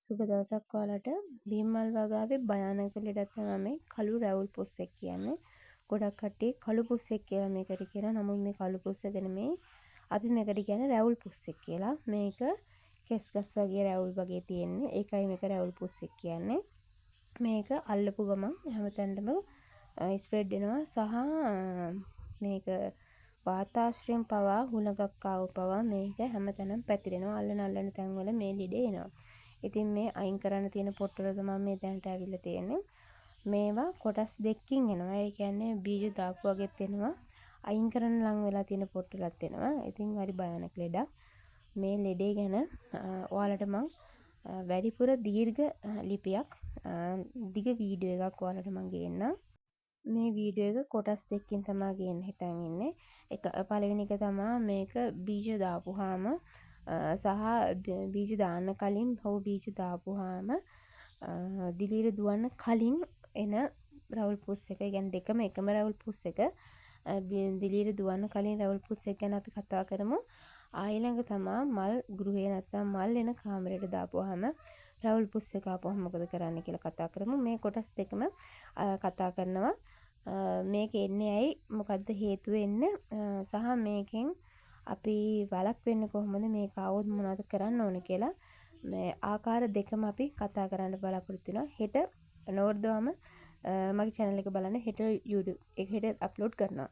සුබ දවසක් ඔයාලට. බීමල් වගාවේ භයානක ලෙඩක් තමයි මේ කළු රැවුල් පුස්සෙක් කියන්නේ. ගොඩක් කට්ටිය කළු පුස්සෙක් කියලා මේකට කියනවා. නමුත් මේ කළු පුස්සක නෙමෙයි. අපි මේකට කියන්නේ රැවුල් පුස්සෙක් කියලා. මේක කෙස්ගස් වගේ රැවුල් වගේ තියෙන්නේ. ඒකයි මේක රැවුල් පුස්සෙක් කියන්නේ. මේක අල්ලපු ගමන් හැමතැනටම ස්ප්‍රෙඩ් වෙනවා සහ මේක වාතාශ්‍රයෙන් පවා හුලඟක් ආව පවා මේක හැමතැනම පැතිරෙනවා. අල්ලන තැන්වල මේ ලෙඩේ එනවා. ඉතින් මේ අයින් කරන්න තියෙන පොට්ටවල තමයි මේ දැනට ඇවිල්ලා තියෙන්නේ. මේවා කොටස් දෙකකින් එනවා. ඒ කියන්නේ බීජ දාපු වගේත් එනවා. අයින් කරන්න ලං වෙලා තියෙන පොට්ටලත් එනවා. ඉතින් හරි භයානක ලෙඩක්. මේ ලෙඩේ ගැන ඔයාලට මම වැඩිපුර දීර්ඝ ලිපියක් දිග වීඩියෝ එකක් ඔයාලට මම ගේන්නම්. මේ වීඩියෝ එක කොටස් දෙකකින් තමයි ගේන්න හිතන් ඉන්නේ. පළවෙනි එක තමයි මේක බීජ දාපුවාම සහ බීජ දාන්න කලින් හෝ බීජ දාපුවාම දිලීර දුවන්න කලින් එන රවුල් පුස් එක. ඒ කියන්නේ දෙකම එකම රවුල් පුස් එක. දිලීර දුවන්න කලින් රවුල් පුස් එක ගැන අපි කතා කරමු. ඊළඟ තමයි මල් ගෘහේ නැත්තම් මල් එන කාමරයට දාපුවාම රවුල් පුස් එක ආපුවාම මොකද කරන්න කියලා කතා කරමු. මේ කොටස් දෙකම කතා කරනවා. මේක එන්නේ ඇයි, මොකද්ද හේතුව එන්නේ සහ මේකෙන් අපි වළක් වෙන්නේ කොහොමද, මේක આવොත් මොනවද කරන්න ඕන කියලා මේ ආකාර දෙකම අපි කතා කරන්න බලාපොරොත්තු වෙනවා. හෙට නොවර්දවම මගේ channel එක බලන්න. හෙට YouTube එක හෙට අප්ලෝඩ් කරනවා.